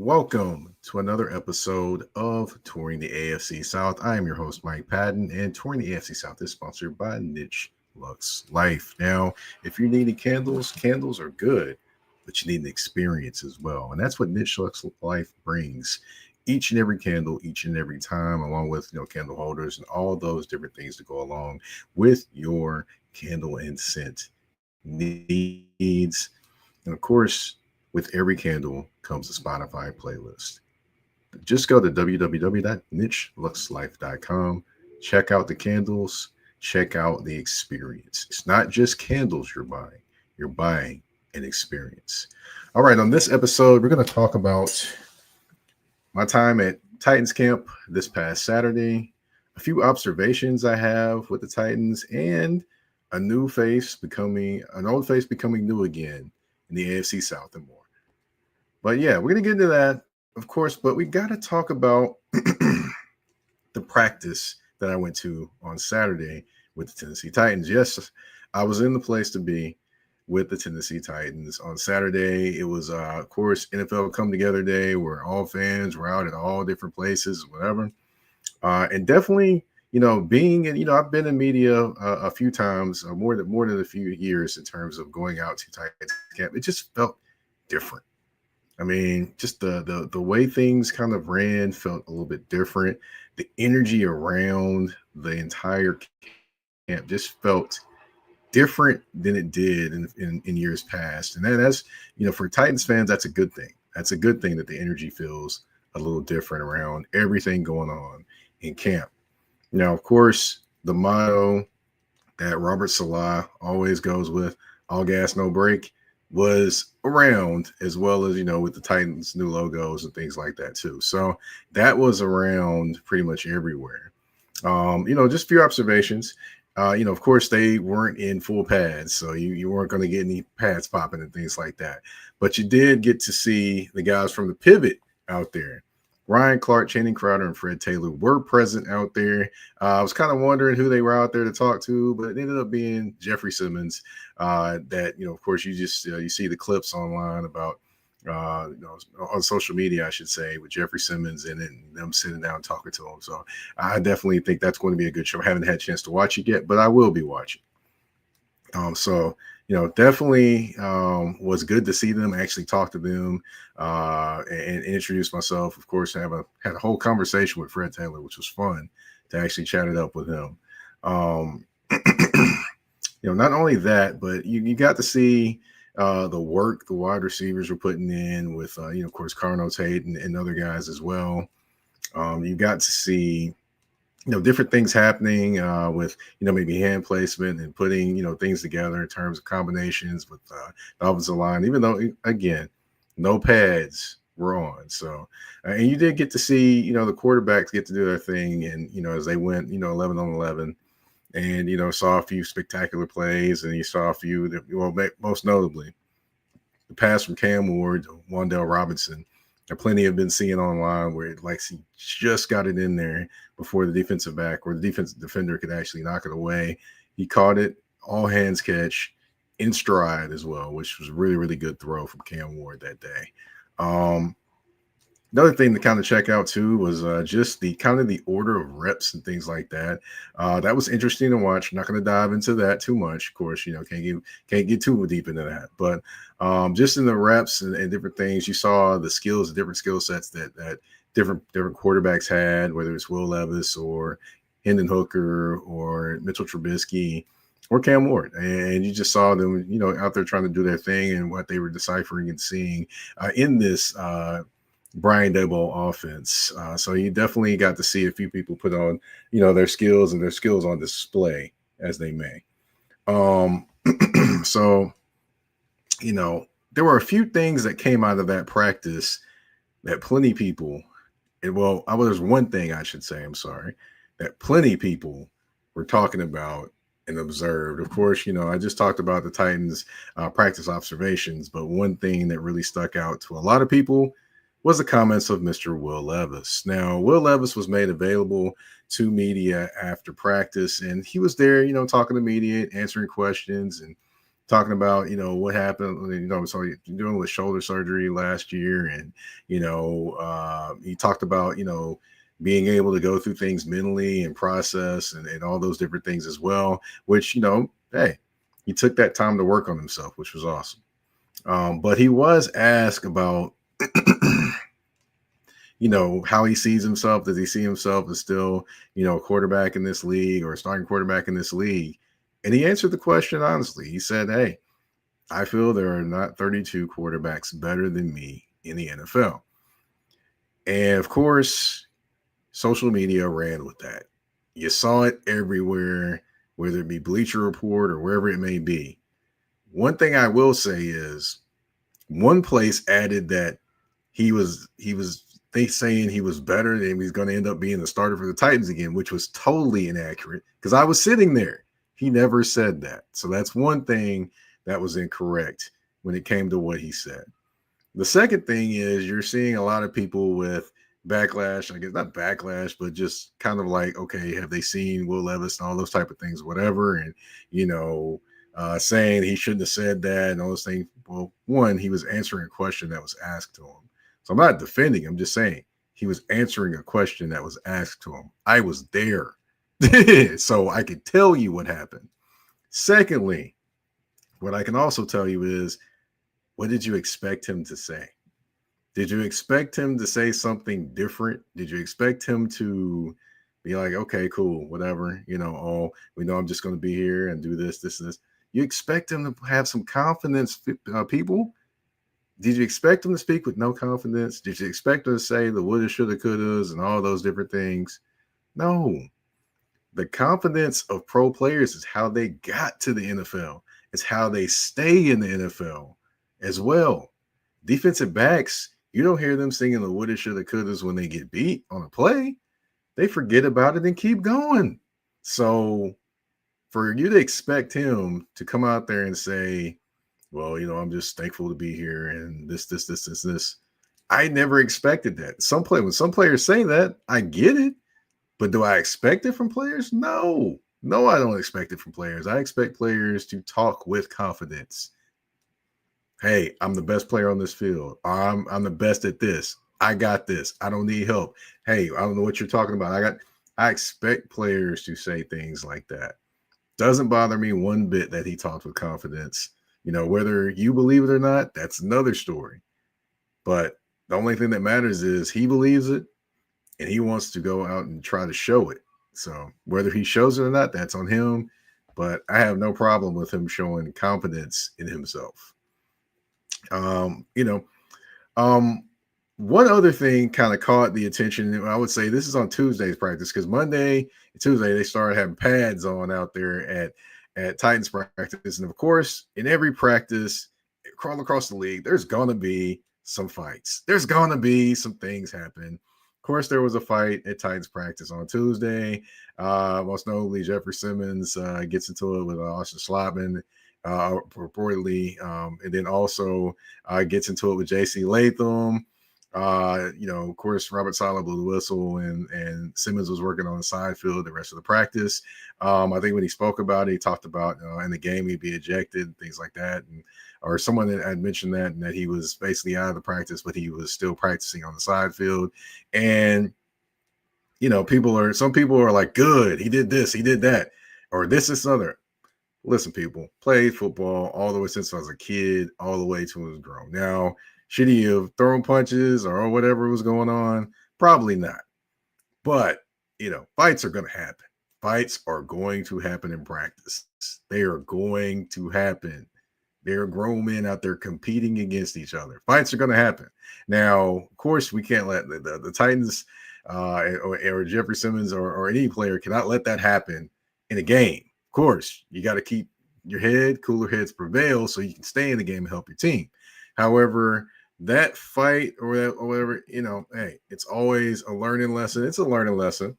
Welcome to another episode of Touring the AFC South. I am your host, Mike Patton, and Touring the AFC South is sponsored by Niche Lux Life. Now, if you're needing candles, candles are good, but you need an experience as well. And that's what Niche Lux Life brings. Each and every candle, each and every time, along with candle holders and all those different things to go along with your candle and scent needs. And of course, with every candle comes a Spotify playlist. Just go to www.nicheluxlife.com. Check out the candles, check out the experience. It's not just candles you're buying an experience. All right, on this episode, we're going to talk about my time at Titans camp this past Saturday, a few observations I have with the Titans, and an old face becoming new again in the AFC South and more. But yeah, we're going to get into that, of course, but we got to talk about the practice that I went to on Saturday with the Tennessee Titans. Yes, I was in the place to be with the Tennessee Titans on Saturday. It was, of course, NFL Come Together Day where all fans were out at all different places, whatever. And definitely, being in, I've been in media a few times, more than a few years in terms of going out to Titans camp. It just felt different. I mean, just the way things kind of ran felt a little bit different. The energy around the entire camp just felt different than it did in years past. And that's, for Titans fans, that's a good thing. That's a good thing that the energy feels a little different around everything going on in camp. Now, of course, the motto that Robert Salah always goes with, all gas, no brake, was around, as well as, with the Titans' new logos and things like that too. So that was around pretty much everywhere. Just a few observations. Of course, they weren't in full pads, so you weren't going to get any pads popping and things like that. But you did get to see the guys from the pivot out there. Ryan Clark, Channing Crowder, and Fred Taylor were present out there. I was kind of wondering who they were out there to talk to, but it ended up being Jeffrey Simmons. That of course, you just you see the clips online about on social media, I should say, with Jeffrey Simmons and them sitting down talking to him. So I definitely think that's going to be a good show. I haven't had a chance to watch it yet, but I will be watching. Definitely was good to see them, actually talk to them, and introduce myself. Of course, I had a whole conversation with Fred Taylor, which was fun to actually chat it up with him. Not only that, but you got to see the work the wide receivers were putting in with, of course, Carno Tate and other guys as well. You got to see different things happening with, maybe hand placement and putting, things together in terms of combinations with the offensive line, even though, again, no pads were on. So, and you did get to see, the quarterbacks get to do their thing. And, as they went, 11 on 11 and, saw a few spectacular plays, and you saw a few that, most notably, the pass from Cam Ward to Wan'Dale Robinson. Plenty have been seeing online where he just got it in there before the defensive back or the defensive defender could actually knock it away. He caught it, all hands catch, in stride as well, which was a really, really good throw from Cam Ward that day. Another thing to kind of check out too was just the kind of the order of reps and things like that. That was interesting to watch. I'm not going to dive into that too much. Of course, can't get too deep into that. But just in the reps and different things, you saw the skills, different skill sets that different quarterbacks had, whether it's Will Levis or Hendon Hooker or Mitchell Trubisky or Cam Ward. And you just saw them, out there trying to do their thing and what they were deciphering and seeing in this Brian Daboll offense. So you definitely got to see a few people put on, their skills on display as they may. So, there were a few things that came out of that practice that plenty people, there's one thing I should say, I'm sorry, that plenty people were talking about and observed. Of course, I just talked about the Titans practice observations, but one thing that really stuck out to a lot of people was the comments of Mr. Will Levis. Now, Will Levis was made available to media after practice, and he was there, talking to media, answering questions, and talking about, what happened, so you're dealing with shoulder surgery last year. And, he talked about, being able to go through things mentally and process and all those different things as well, which, hey, he took that time to work on himself, which was awesome. But he was asked about, how he sees himself. Does he see himself as still, a quarterback in this league or a starting quarterback in this league? And he answered the question honestly. He said, hey, I feel there are not 32 quarterbacks better than me in the NFL. And of course, social media ran with that. You saw it everywhere, whether it be Bleacher Report or wherever it may be. One thing I will say is one place added that they saying he was better and he's going to end up being the starter for the Titans again, which was totally inaccurate because I was sitting there. He never said that. So that's one thing that was incorrect when it came to what he said. The second thing is you're seeing a lot of people with backlash, I guess not backlash, but just kind of like, okay, have they seen Will Levis and all those type of things, whatever. And, saying he shouldn't have said that and all those things. Well, one, he was answering a question that was asked to him. So I'm not defending him, just saying he was answering a question that was asked to him. I was there. So I could tell you what happened. Secondly, what I can also tell you is, what did you expect him to say? Did you expect him to say something different? Did you expect him to be like, okay, cool, whatever, we know I'm just going to be here and do this, this, and this. You expect him to have some confidence, people? Did you expect him to speak with no confidence? Did you expect him to say the woulda, shoulda, couldas and all those different things? No. The confidence of pro players is how they got to the NFL. It's how they stay in the NFL as well. Defensive backs, you don't hear them singing the woulda, shoulda, couldas when they get beat on a play. They forget about it and keep going. So for you to expect him to come out there and say, well, I'm just thankful to be here and this. I never expected that. When some players say that, I get it. But do I expect it from players? No, I don't expect it from players. I expect players to talk with confidence. Hey, I'm the best player on this field. I'm the best at this. I got this. I don't need help. Hey, I don't know what you're talking about. I expect players to say things like that. Doesn't bother me one bit that he talked with confidence. Whether you believe it or not, that's another story. But the only thing that matters is he believes it and he wants to go out and try to show it. So whether he shows it or not, that's on him. But I have no problem with him showing confidence in himself. One other thing kind of caught the attention. I would say this is on Tuesday's practice because Monday and Tuesday they started having pads on out there at Titans practice. And of course, in every practice, all across the league, there's going to be some fights. There's going to be some things happen. Of course, there was a fight at Titans practice on Tuesday. Most notably, Jeffrey Simmons gets into it with Austin Slotman, reportedly, and then also gets into it with J.C. Latham. Of course, Robert Saleh blew the whistle and Simmons was working on the side field the rest of the practice. I think when he spoke about it, he talked about in the game he'd be ejected, things like that. Or someone that had mentioned that, and that he was basically out of the practice, but he was still practicing on the side field. And, some people are like, good, he did this, he did that, or this, other. Listen, people, played football all the way since I was a kid, all the way to I was grown. Now, should he have thrown punches or whatever was going on? Probably not. But, fights are going to happen. Fights are going to happen in practice. They are going to happen. They're grown men out there competing against each other. Fights are going to happen. Now, of course, we can't let the Titans or Jeffrey Simmons or any player cannot let that happen in a game. Of course, you got to keep your head, cooler heads prevail so you can stay in the game and help your team. However, that fight or whatever, hey, it's always a learning lesson. It's a learning lesson.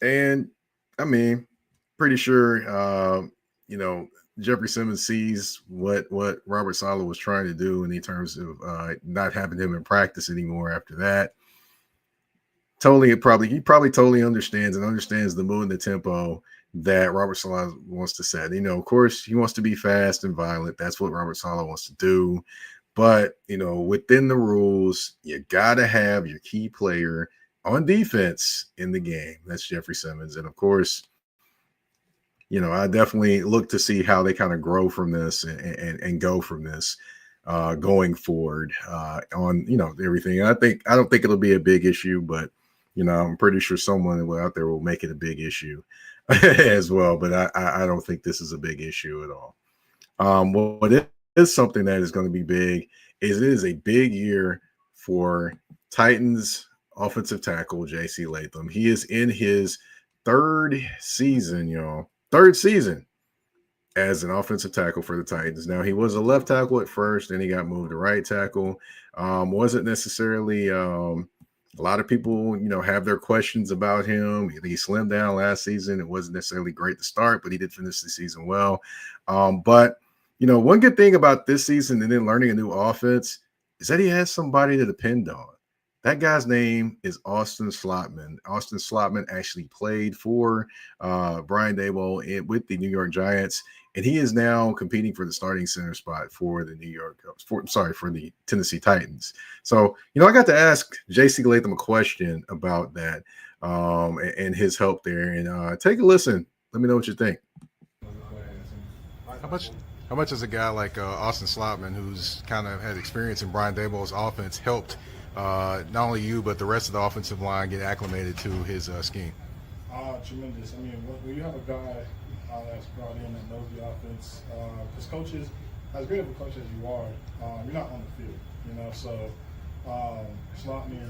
And I mean, pretty sure, Jeffrey Simmons sees what Robert Saleh was trying to do in terms of not having him in practice anymore after that. He probably totally understands the mood and the tempo that Robert Saleh wants to set. Of course, he wants to be fast and violent. That's what Robert Saleh wants to do. But, within the rules, you got to have your key player on defense in the game. That's Jeffrey Simmons. And of course, I definitely look to see how they kind of grow from this and go from this going forward on, everything. And I don't think it'll be a big issue, but, I'm pretty sure someone out there will make it a big issue as well. But I don't think this is a big issue at all. What is something that is going to be big is it is a big year for Titans offensive tackle J.C. Latham. He is in his third season, y'all. Third season as an offensive tackle for the Titans. Now, he was a left tackle at first, then he got moved to right tackle. Wasn't necessarily a lot of people, have their questions about him. He slimmed down last season. It wasn't necessarily great to start, but he did finish the season well. But one good thing about this season and then learning a new offense is that he has somebody to depend on. That guy's name is Austin Slotman. Austin Slotman actually played for Brian Daboll with the New York Giants, and he is now competing for the starting center spot for the for the Tennessee Titans. So, I got to ask J.C. Latham a question about that and his help there. And take a listen. Let me know what you think. How much has a guy like Austin Slotman, who's kind of had experience in Brian Daboll's offense, helped not only you but the rest of the offensive line get acclimated to his scheme? Tremendous. I mean, when you have a guy that's brought in that knows the offense, because coaches, as great of a coach as you are, you're not on the field, So Slotman,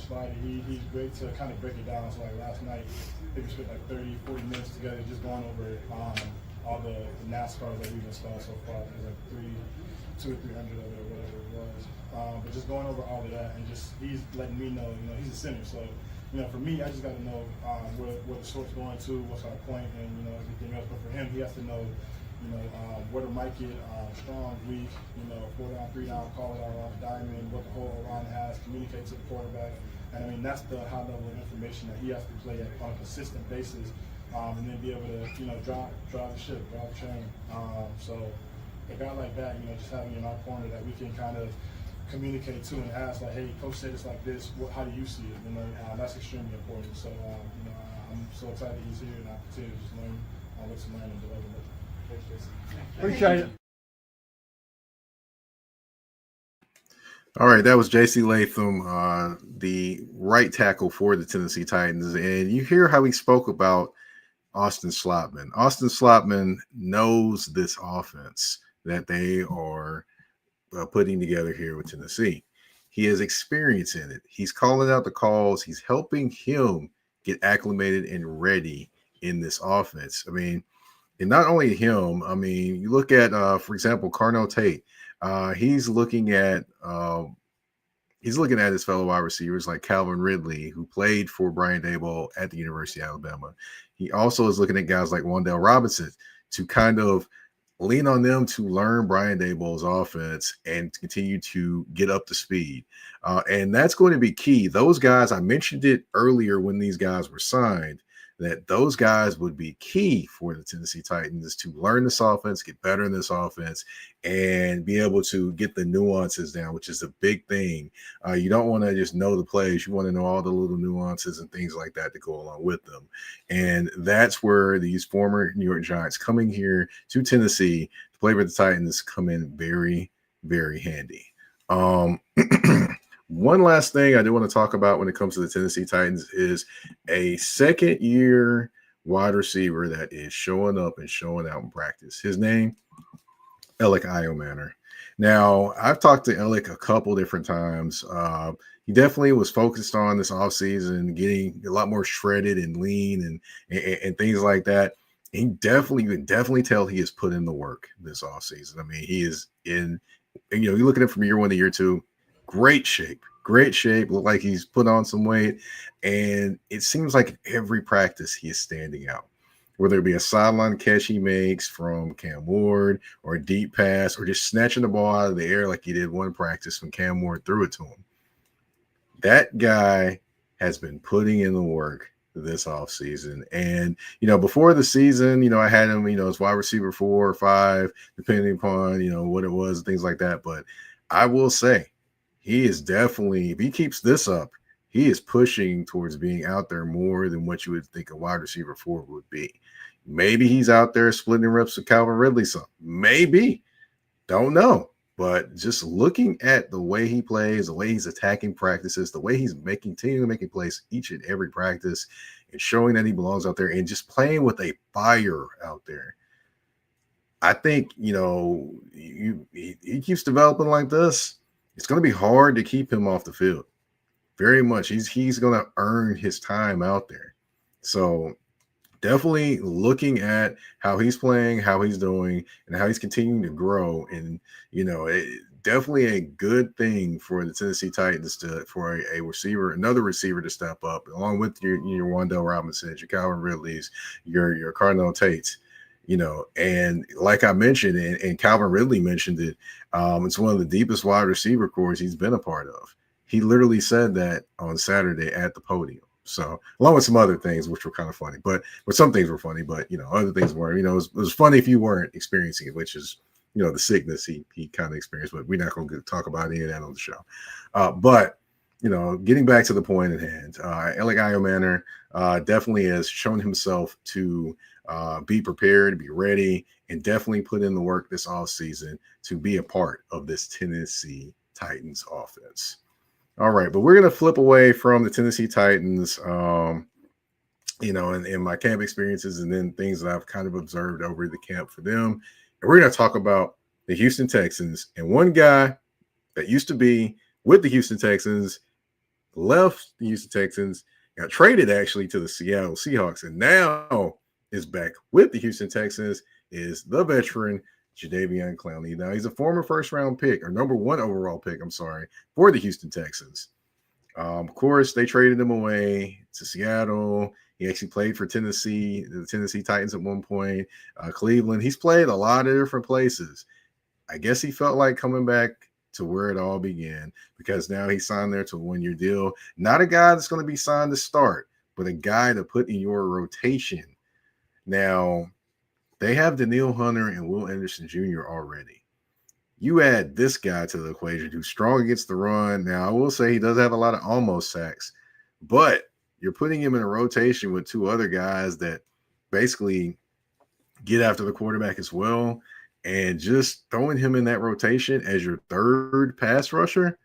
Slidey, he's great to kind of break it down. So like last night, I think we spent like 30, 40 minutes together just going over all the NASCARs that we've installed so far. There's like 200 or 300 of it or whatever it was. But just going over all of that and just he's letting me know, he's a center. So, for me, I just got to know where the short's going to, what's our point, and, everything else. But for him, he has to know, where to mic it, strong, weak, 4 down, 3 down, call it out, diamond, what the whole line has, communicate to the quarterback. And, that's the high level of information that he has to play on a consistent basis. And then be able to, drive the ship, drive the train. So a guy like that, just having in our corner that we can kind of communicate to and ask, like, hey, coach said it's like this. How do you see it? That's extremely important. So, I'm so excited he's here and I continue to just learn what's to learn and develop. Appreciate it. All right, that was J.C. Latham, the right tackle for the Tennessee Titans. And you hear how he spoke about Austin Slotman. Austin Slotman knows this offense that they are putting together here with Tennessee. He has experience in it. He's calling out the calls. He's helping him get acclimated and ready in this offense. I mean, and not only him, I mean, you look at, for example, Carnell Tate. He's looking at his fellow wide receivers like Calvin Ridley, who played for Brian Daboll at the University of Alabama. He also is looking at guys like Wan'Dale Robinson to kind of lean on them to learn Brian Daboll's offense and continue to get up to speed. And that's going to be key. Those guys, I mentioned it earlier when these guys were signed, that those guys would be key for the Tennessee Titans to learn this offense, get better in this offense, and be able to get the nuances down, which is a big thing. You don't want to just know the plays. You want to know all the little nuances and things like that to go along with them. And that's where these former New York Giants coming here to Tennessee to play for the Titans come in very, very handy. One last thing I do want to talk about when it comes to the Tennessee Titans is a second-year wide receiver that is showing up and showing out in practice. His name, Alec Iomanner. Now, I've talked to Alec a couple different times. He definitely was focused on this offseason, getting a lot more shredded and lean and things like that. You can definitely tell he has put in the work this offseason. I mean, he is in, you look at him from year 1 to year 2, great shape, look like he's put on some weight. And it seems like every practice he is standing out, whether it be a sideline catch he makes from Cam Ward or a deep pass or just snatching the ball out of the air like he did one practice when Cam Ward threw it to him. That guy has been putting in the work this offseason. And, before the season, I had him, as wide receiver 4 or 5, depending upon, what it was, things like that. But I will say he is definitely, if he keeps this up, he is pushing towards being out there more than what you would think a wide receiver 4 would be. Maybe he's out there splitting reps with Calvin Ridley some. Maybe. Don't know. But just looking at the way he plays, the way he's attacking practices, the way he's continuing making plays each and every practice and showing that he belongs out there and just playing with a fire out there. I think, he keeps developing like this. It's going to be hard to keep him off the field. Very much. He's going to earn his time out there. So definitely looking at how he's playing, how he's doing, and how he's continuing to grow. And, definitely a good thing for the Tennessee Titans for a receiver, another receiver to step up, along with your Wan'Dale Robinson, your Calvin Ridleys, your Cardinal Tates, and like I mentioned, and Calvin Ridley mentioned it, it's one of the deepest wide receiver cores he's been a part of. He literally said that on Saturday at the podium. So along with some other things, which were kind of funny, but some things were funny, but other things weren't. It was funny if you weren't experiencing it, which is the sickness he kind of experienced. But we're not going to talk about any of that on the show. But getting back to the point at hand, Eli Manor definitely has shown himself to be prepared, be ready, and definitely put in the work this offseason to be a part of this Tennessee Titans offense. All right, but we're going to flip away from the Tennessee Titans, and my camp experiences and then things that I've kind of observed over the camp for them. And we're going to talk about the Houston Texans. And one guy that used to be with the Houston Texans left the Houston Texans, got traded actually to the Seattle Seahawks, and now is back with the Houston Texans, is the veteran Jadeveon Clowney. Now, he's a former first-round pick, or number 1 overall pick, for the Houston Texans. Of course, they traded him away to Seattle. He actually played for Tennessee, the Tennessee Titans at one point, Cleveland. He's played a lot of different places. I guess he felt like coming back to where it all began, because now he signed there to a 1-year deal. Not a guy that's going to be signed to start, but a guy to put in your rotation. Now, they have Danielle Hunter and Will Anderson Jr. already. You add this guy to the equation who's strong against the run. Now, I will say he does have a lot of almost sacks, but you're putting him in a rotation with 2 other guys that basically get after the quarterback as well. And just throwing him in that rotation as your 3rd pass rusher,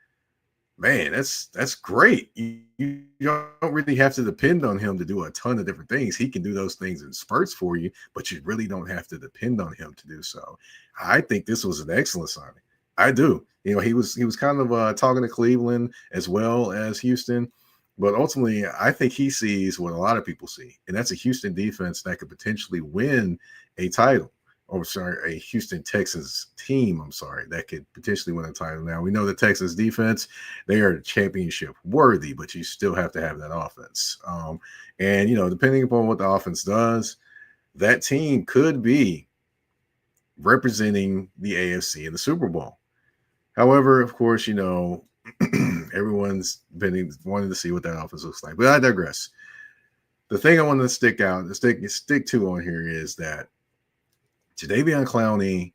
man, that's great. You don't really have to depend on him to do a ton of different things. He can do those things in spurts for you, but you really don't have to depend on him to do so. I think this was an excellent signing. I do. He was kind of talking to Cleveland as well as Houston, but ultimately I think he sees what a lot of people see, and that's a Houston defense that could potentially win a title. A Houston Texans team, that could potentially win a title. Now, we know the Texans defense, they are championship worthy, but you still have to have that offense. And, depending upon what the offense does, that team could be representing the AFC in the Super Bowl. However, of course, everyone's been wanting to see what that offense looks like. But I digress. The thing I want to stick to on here is that Jadeveon Clowney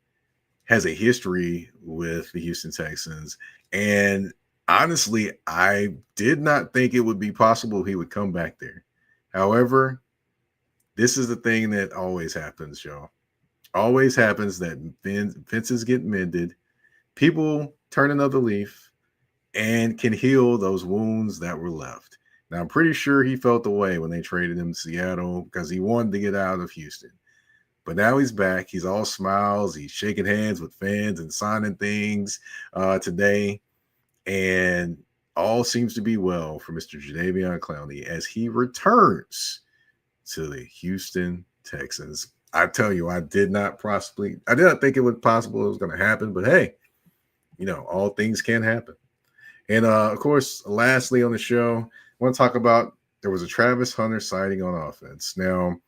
has a history with the Houston Texans, and honestly, I did not think it would be possible he would come back there. However, this is the thing that always happens, y'all. Always happens that fences get mended, people turn another leaf, and can heal those wounds that were left. Now, I'm pretty sure he felt the way when they traded him to Seattle because he wanted to get out of Houston. But now he's back. He's all smiles. He's shaking hands with fans and signing things today. And all seems to be well for Mr. Jadeveon Clowney as he returns to the Houston Texans. I tell you, I did not think it was possible it was going to happen. But hey, all things can happen. And of course, lastly on the show, I want to talk about there was a Travis Hunter sighting on offense. Now,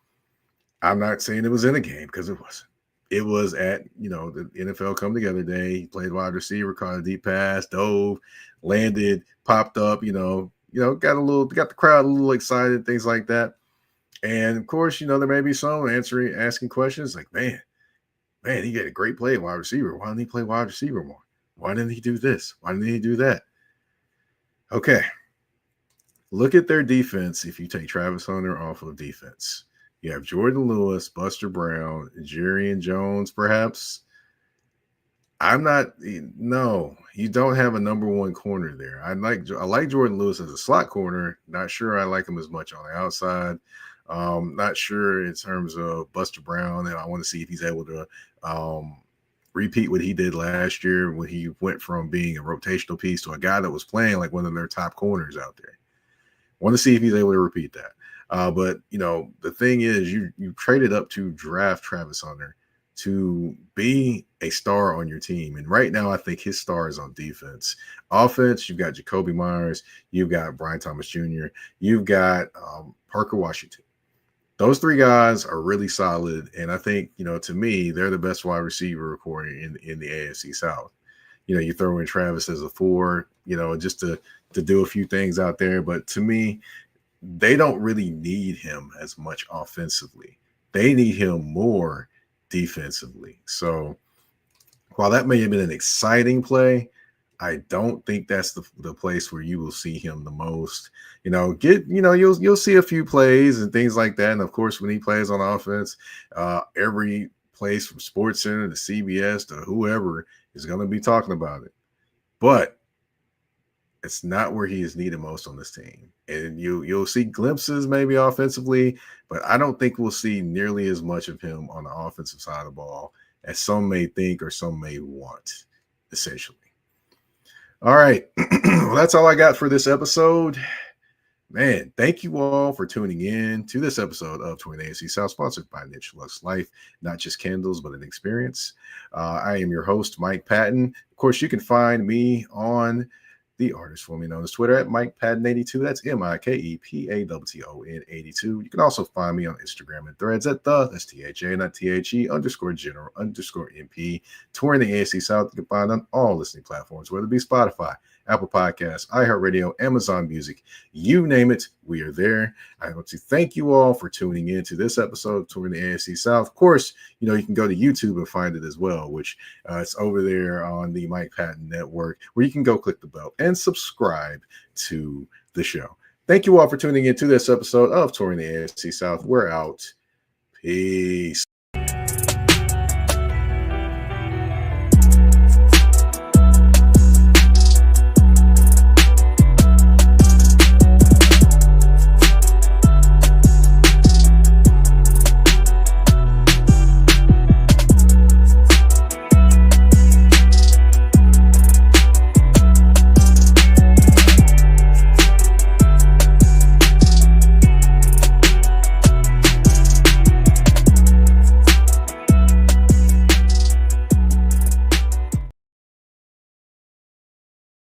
I'm not saying it was in a game because it wasn't. It was at, the NFL Come Together Day. He played wide receiver, caught a deep pass, dove, landed, popped up, got the crowd a little excited, things like that. And of course, there may be some asking questions like, man, he got a great play at wide receiver. Why didn't he play wide receiver more? Why didn't he do this? Why didn't he do that? Okay. Look at their defense if you take Travis Hunter off of defense. You have Jordan Lewis, Buster Brown, Jerry Jones, perhaps. No, you don't have a number one corner there. I like Jordan Lewis as a slot corner. Not sure I like him as much on the outside. Not sure in terms of Buster Brown, and I want to see if he's able to repeat what he did last year when he went from being a rotational piece to a guy that was playing like one of their top corners out there. Want to see if he's able to repeat that. But the thing is, you traded up to draft Travis Hunter to be a star on your team. And right now, I think his star is on defense. Offense, you've got Jacoby Myers, you've got Brian Thomas Jr., you've got Parker Washington. Those three guys are really solid. And I think, to me, they're the best wide receiver core in the AFC South. You throw in Travis as a 4, just to do a few things out there. But to me, they don't really need him as much offensively. They need him more defensively. So while that may have been an exciting play, I don't think that's the place where you will see him the most. You'll see a few plays and things like that. And of course, when he plays on offense, every place from SportsCenter to CBS to whoever is going to be talking about it. But it's not where he is needed most on this team. And you'll see glimpses maybe offensively, but I don't think we'll see nearly as much of him on the offensive side of the ball as some may think or some may want, essentially. All right. Well, that's all I got for this episode. Man, thank you all for tuning in to this episode of Touring The AFC South, sponsored by Niche Lux Life. Not just candles, but an experience. I am your host, Mike Patton. Of course, you can find me on the artist formerly known as Twitter at Mike Patton 82. That's MikePatton 82. You can also find me on Instagram and Threads at that's THA, not THE _general_MP. Touring the AFC South, you can find on all listening platforms, whether it be Spotify, Apple Podcasts, iHeartRadio, Amazon Music, you name it, we are there. I want to thank you all for tuning in to this episode of Touring the AFC South. Of course, you can go to YouTube and find it as well, which it's over there on the Mike Patton Network, where you can go click the bell and subscribe to the show. Thank you all for tuning in to this episode of Touring the AFC South. We're out. Peace.